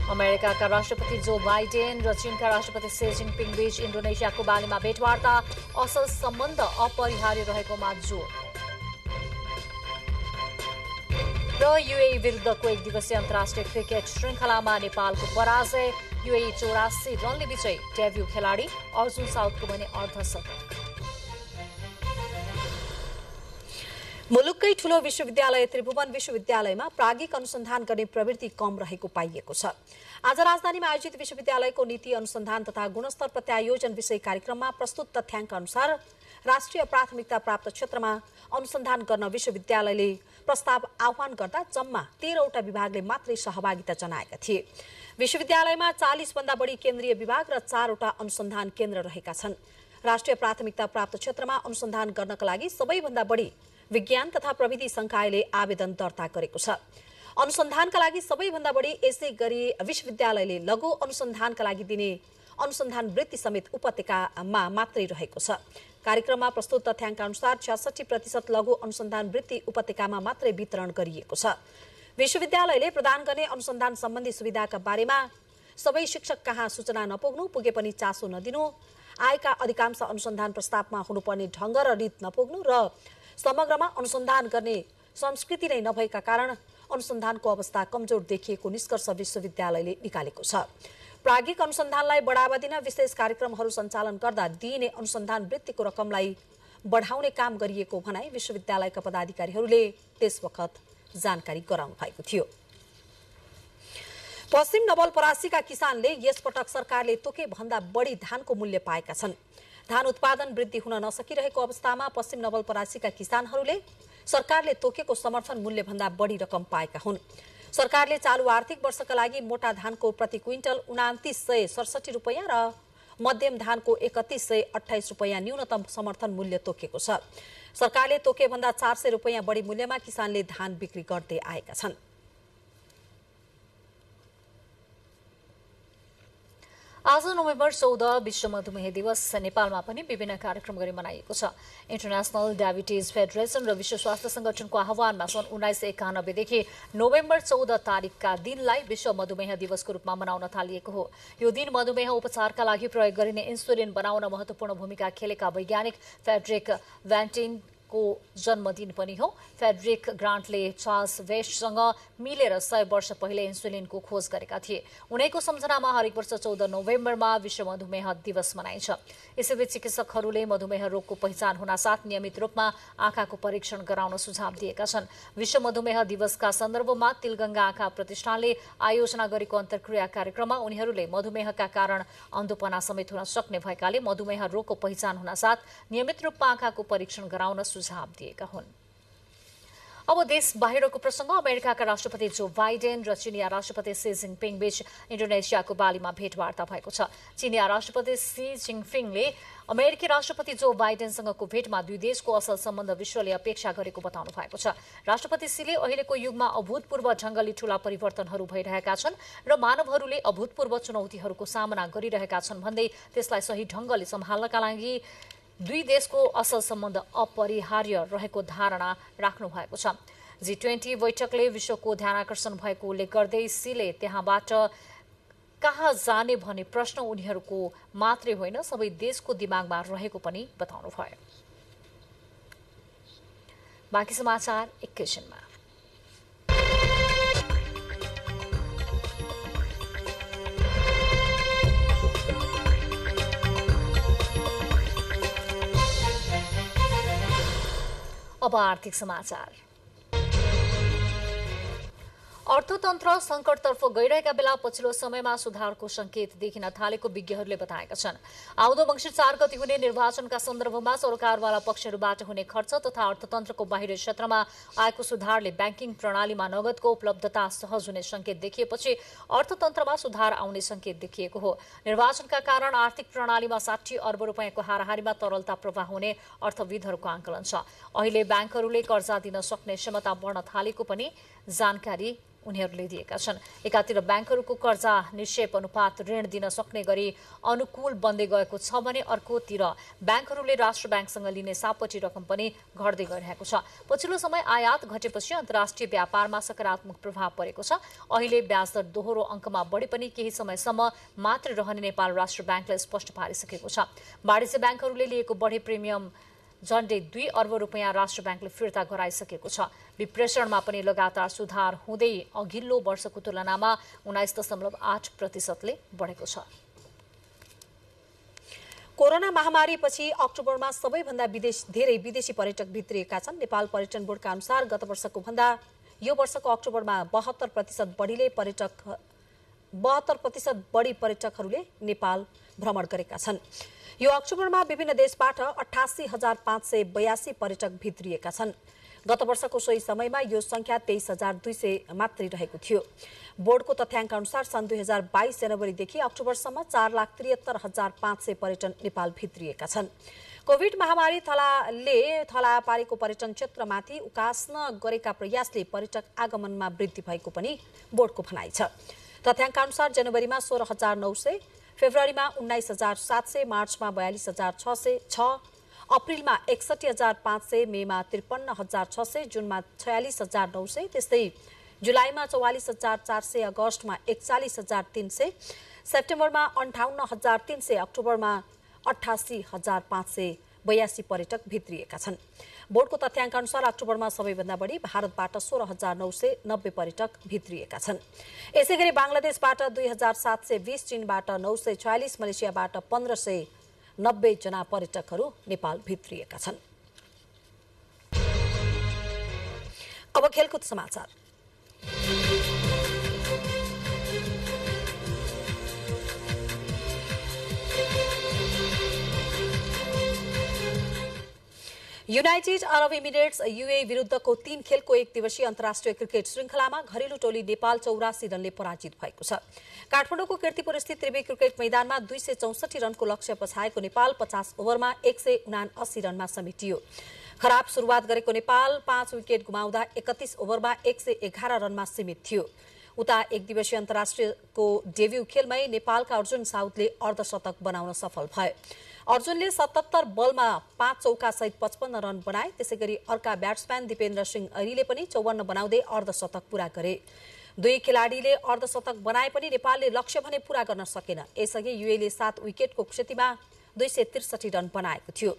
अमेरिकाका राष्ट्रपति जो बाइडेन र चीनका राष्ट्रपति सी जिनपिङ बीच इन्डोनेसियाको बालीमा भेटवार्ता, असल सम्बन्ध अपरिहार्य रहेकोमा जोड। र युएई विरुद्धको 1 दिवसीय अन्तर्राष्ट्रिय क्रिकेट श्रृङ्खलामा नेपालको पराजय। युएई 84 रनले विजयी। डेब्यू खेलाडी अर्जुन साउदको भने अर्धशतक। मुलुककै ठूलो विश्वविद्यालय त्रिभुवन विश्वविद्यालयमा प्राज्ञिक अनुसन्धान गर्ने प्रवृत्ति कम रहेको पाइएको छ। आज राजधानीमा आयोजित विश्वविद्यालयको नीति अनुसन्धान तथा गुणस्तर प्रत्यायोजन विषय कार्यक्रममा प्रस्तुत तथ्याङ्क अनुसार राष्ट्रिय प्राथमिकता प्राप्त क्षेत्रमा अनुसन्धान गर्न विश्वविद्यालयले प्रस्ताव आह्वान गर्दा जम्मा 13वटा विभागले मात्रै सहभागिता जनाएका थिए। विश्वविद्यालयमा 40 भन्दा बढी केन्द्रीय विभाग र 4वटा अनुसन्धान केन्द्र रहेका छन्। राष्ट्रिय प्राथमिकता प्राप्त क्षेत्रमा अनुसन्धान गर्नका लागि सबैभन्दा बढी विज्ञान तथा प्रविधि संकायले आवेदन दर्ता गरेको छ। अनुसन्धानका लागि सबैभन्दा बढी यसै गरी विश्वविद्यालयले लघु अनुसन्धानका लागि दिने अनुसन्धान वृत्ति समेत उपत्यकामा मात्रै रहेको छ। कार्यक्रममा प्रस्तुत तथ्याङ्क अनुसार 66% लघु अनुसन्धान वृत्ति उपत्यकामा मात्रै वितरण गरिएको छ। विश्वविद्यालयले प्रदान गर्ने अनुसन्धान सम्बन्धी सुविधाका बारेमा सबै शिक्षक कहाँ सूचना नपुग्नु, पुगे पनि चासो नदिनु, आएका अधिकांश अनुसन्धान प्रस्तावमा हुनुपर्ने ढङ्ग र रीत नपुग्नु र समग्रमा अनुसन्धान गर्ने संस्कृति नै नभएका कारण अनुसन्धानको अवस्था कमजोर देखिएको निष्कर्ष विश्वविद्यालयले निकालेको छ। प्राज्ञिक अनुसन्धानलाई बढावा दिन विशेष कार्यक्रमहरू सञ्चालन गर्दा दिइने अनुसन्धान वृत्तिको रकमलाई बढाउने काम गरिएको भनाई विश्वविद्यालयका पदाधिकारीहरूले त्यस वखत जानकारी गराउनु भएको थियो। पश्चिम नवलपरासीका किसानले यसपटक सरकारले तोके भन्दा बढी धानको मूल्य पाएका छन्। धान उत्पादन वृद्धि हुन नसकिरहेको अवस्थामा पश्चिम नवलपरासीका किसानहरूले सरकारले तोकेको समर्थन मूल्य भन्दा बढी रकम पाएका हुन्। सरकारले चालु आर्थिक वर्षका लागि मोटा धानको प्रति क्विन्टल 2967 रुपैयाँ र मध्यम धानको 3128 रुपैयाँ न्यूनतम समर्थन मूल्य तोकेको छ। सरकारले तोके भन्दा 400 रुपैयाँ बढी मूल्यमा किसानले धान बिक्री गर्दै आएका छन्। आज नोभेम्बर 14 विश्व मधुमेह दिवस नेपालमा पनि विभिन्न कार्यक्रम गरी मनाइएको छ। इन्टरनेशनल डायबिटिज फेडरेसन र विश्व स्वास्थ्य संगठनको आह्वानमा सन् 1991 देखि नोभेम्बर 14 तारिकका दिनलाई विश्व मधुमेह दिवसको रूपमा मनाउन थालिएको हो। यो दिन मधुमेह उपचारका लागि प्रयोग गरिने इन्सुलिन बनाउन महत्वपूर्ण भूमिका खेलेका वैज्ञानिक फ्रेडरिक भ्यान्टिनको जन्मदिन पनि हो। फ्रेडरिक ग्रान्टले चार्ल्स वेस्टसँग मिलेर 100 वर्ष पहिले इन्सुलिनको खोज गरेका थिए। उनैको सम्झनामा हरेक वर्ष 14 नोभेम्बरमा विश्व मधुमेह दिवस मनाइन्छ। यसैबीच चिकित्सकहरूले मधुमेह रोगको पहिचान हुनासाथ नियमित रूपमा आँखाको परीक्षण गराउन सुझाव दिएका छन्। विश्व मधुमेह दिवसका सन्दर्भमा तिलगंगा आँखा प्रतिष्ठानले आयोजना गरेको अन्तर्क्रिया कार्यक्रममा उनीहरूले मधुमेहका कारण अन्धोपना समेत हुन सक्ने भएकाले मधुमेह रोगको पहिचान हुनासाथ नियमित रूपमा आँखाको परीक्षण गराउन सुझाव दिएका हुन्। अब देश बाहिरको प्रसंग। अमेरिकाका राष्ट्रपति जो बाइडेन र चिनिया राष्ट्रपति सी जिनपिङ बीच इन्डोनेसियाको बालीमा भेटवार्ता भएको छ। चिनिया राष्ट्रपति सी जिनपिङले अमेरिकी राष्ट्रपति जो बाइडेनसँगको भेटमा दुई देशको असल सम्बन्ध विश्वले अपेक्षा गरेको बताउनु भएको छ। राष्ट्रपति सीले अहिलेको युगमा अभूतपूर्व ढंगले ठूला परिवर्तनहरू भइरहेका छन् र मानवहरूले अभूतपूर्व चुनौतीहरूको सामना गरिरहेका छन् भन्दै त्यसलाई सही ढंगले सम्हाल्नका लागि दुई देशको असल सम्बन्ध अपरिहार्य रहेको धारणा राख्नु भएको छ। G20 बैठकले विश्वको ध्यानाकर्षण भएको उल्लेख गर्दै सीले त्यहाँबाट कहाँ जाने भन्ने प्रश्न उनीहरूको मात्रै होइन सबै देशको दिमागमा रहेको पनि बताउनु भयो। बाँकी समाचार एकैछिनमा। अब आर्थिक समाचार। अर्थतन्त्र संकटतर्फ गइरहेका बेला पछिल्लो समयमा सुधारको संकेत देखिन थालेको विज्ञहरूले बताएका छन्। आउँदो मङ्सिर 4 गते हुने निर्वाचनका सन्दर्भमा सरकारवाला पक्षहरूबाट हुने खर्च तथा अर्थतन्त्रको बाहिरी क्षेत्रमा आएको सुधारले ब्याङ्किङ प्रणालीमा नगदको उपलब्धता सहज हुने संकेत देखिएपछि अर्थतन्त्रमा सुधार आउने संकेत देखिएको हो। निर्वाचनका कारण आर्थिक प्रणालीमा 60 अर्ब रुपियाँको हाराहारीमा तरलता प्रवाह हुने अर्थविदहरूको आकलन छ। अहिले ब्याङ्कहरूले कर्जा दिन सक्ने क्षमता बढ्न थालेको पनि जानकारी उनीहरूले दिएका छन्। एकातिर ब्याङ्कहरूको कर्जा निक्षेप अनुपात ऋण दिन सक्ने गरी अनुकूल बन्दै गएको छ भने अर्कोतिर ब्याङ्कहरूले राष्ट्र ब्याङ्कसँग लिने सापटी रकम पनि घट्दै गइरहेको छ। पछिल्लो समय आयात घटेपछि अन्तर्राष्ट्रिय व्यापारमा सकारात्मक प्रभाव परेको छ। अहिले ब्याजदर दोहोरो अङ्कमा बढे पनि केही समयसम्म मात्र रहने नेपाल राष्ट्र ब्याङ्कले स्पष्ट पारिसकेको छ। वाणिज्य ब्याङ्कहरूले लिएको बढी प्रिमियम झण्डै 2 अर्ब रुपियाँ राष्ट्र ब्याङ्कले फिर्ता गराइसकेको छ। विप्रेषणमा पनि लगातार सुधार हुँदै अघिल्लो वर्षको तुलनामा 19.8%ले बढेको छ। कोरोना महामारीपछि अक्टोबरमा सबैभन्दा धेरै विदेशी पर्यटक भित्रिएका छन्। नेपाल पर्यटन बोर्डका अनुसार गत वर्षको भन्दा यो वर्षको अक्टोबरमा 72% बढी पर्यटकहरूले नेपाल भ्रमण गरेका छन्। यो अक्टोबरमा विभिन्न देशबाट 88,582 पर्यटक भित्रिएका छन्। गत वर्षको सोही समयमा यो संख्या 23,200 मात्रै रहेको थियो। बोर्डको तथ्याङ्क अनुसार सन् 2022 जनवरीदेखि अक्टोबरसम्म 4,73,500 पर्यटन नेपाल भित्रिएका छन्। कोभिड महामारी थला पारेको पर्यटन क्षेत्रमाथि उकास्न गरेका प्रयासले पर्यटक आगमनमा वृद्धि भएको पनि बोर्डको भनाइ छ। तथ्याङ्क अनुसार जनवरीमा 16,900, फेब्रुअरीमा 19,700, मार्चमा 42,606, अप्रिलमा 61,500, मेमा 53,600, जुनमा 46,900, त्यस्तै जुलाईमा 44,400, अगस्तमा 41,300, सेप्टेम्बरमा 58,300, अक्टोबरमा 88,582 पर्यटक भित्रिएका छन्। बोर्डको तथ्याङ्क अनुसार अक्टोबरमा सबैभन्दा बढी भारतबाट 16,990 पर्यटक भित्रिएका छन्। यसैगरी बङ्गलादेशबाट 2,720, चीनबाट 946, मलेसियाबाट 1,590 जना पर्यटकहरू नेपाल भित्रिएका छन्। अब खेलकुद समाचार। युनाइटेड अरब इमिरेट्स युए विरुद्धको 3 खेलको 1 दिवसीय अन्तर्राष्ट्रिय क्रिकेट श्रृङ्खलामा घरेलु टोली नेपाल 84 रनले पराजित भएको छ। काठमाडौँको कीर्तिपुर स्थित त्रिवेणी क्रिकेट मैदानमा 264 रनको लक्ष्य पछाएको नेपाल 50 ओभरमा 179 रनमा समेटियो। खराब सुरुवात गरेको नेपाल 5 विकेट गुमाउँदा 31 ओभरमा 111 रनमा सीमित थियो। उता 1 दिवसीय अन्तर्राष्ट्रियको डेब्यू खेलमै नेपालका अर्जुन साउदले अर्धशतक बनाउन सफल भए। अर्जुनले 77 बलमा 5 चौका सहित 55 रन बनाए। त्यसैगरी अर्का ब्याट्सम्यान दिपेन्द्र सिंह ऐरीले पनि 54 बनाउँदै अर्धशतक पूरा गरे। दुई खेलाडीले अर्धशतक बनाए पनि नेपालले लक्ष्य भने पूरा गर्न सकेन। यसअघि युएले 7 विकेटको क्षतिमा 263 रन बनाएको थियो।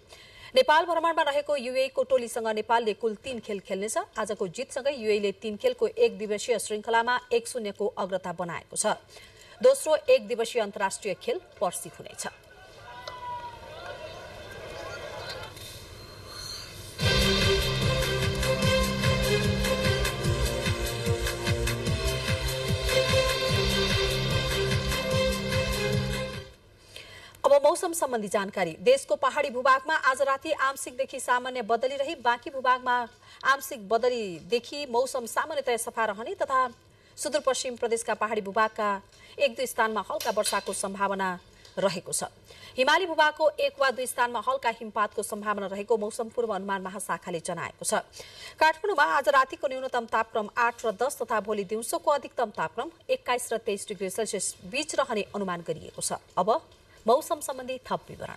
नेपाल भ्रमणमा रहेको युएको टोलीसँग नेपालले कुल 3 खेल खेल्नेछ। आजको जितसँगै युएले 3 खेलको 1 दिवसीय श्रृङ्खलामा 1-0 को अग्रता बनाएको छ। दोस्रो 1 दिवसीय अन्तर्राष्ट्रिय खेल पर्सि हुनेछ। अब मौसम सम्बन्धी जानकारी। देशको पहाडी भूभागमा आज राति आंशिकदेखि सामान्य बदली रही बाँकी भूभागमा आंशिक बदलीदेखि मौसम सामान्यतया सफा रहने तथा सुदूरपश्चिम प्रदेशका पहाडी भूभागका 1-2 स्थानमा हल्का वर्षाको सम्भावना रहेको छ। हिमाली भूभागको 1 वा 2 स्थानमा हल्का हिमपातको सम्भावना रहेको मौसम पूर्व अनुमान महाशाखाले जनाएको छ। काठमाडौँमा आज रातिको न्यूनतम तापक्रम 8 र 10 तथा भोलि दिउँसोको अधिकतम तापक्रम 21 र 23 डिग्री सेल्सियस बीच रहने अनुमान गरिएको छ। अब मौसम सम्बन्धी थप विवरण।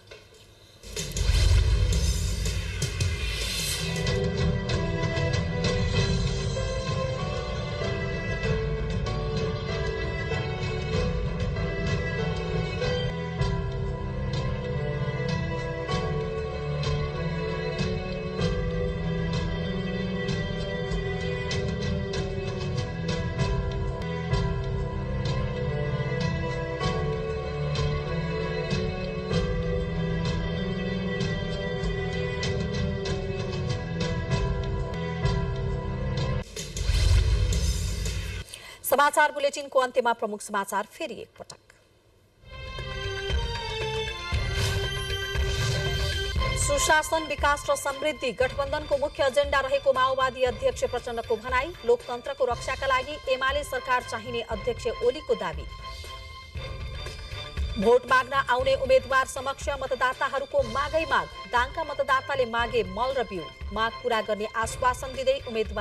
समाचार बुलेटिनको अन्त्यमा प्रमुख समाचार फेरि एकपटक। सुशासन, विकास र समृद्धि गठबन्धनको मुख्य एजेन्डा रहेको माओवादी अध्यक्ष प्रचण्डको भनाई। लोकतन्त्रको रक्षाका लागि एमाले सरकार चाहिने अध्यक्ष ओलीको दावी। भोट माग्न आउने उम्मेद्वार समक्ष मतदाताहरूको मागै माग। दाङका मतदाताले मागे मल र बिउ। माग पूरा गर्ने आश्वासन दिँदै उम्मेद्वार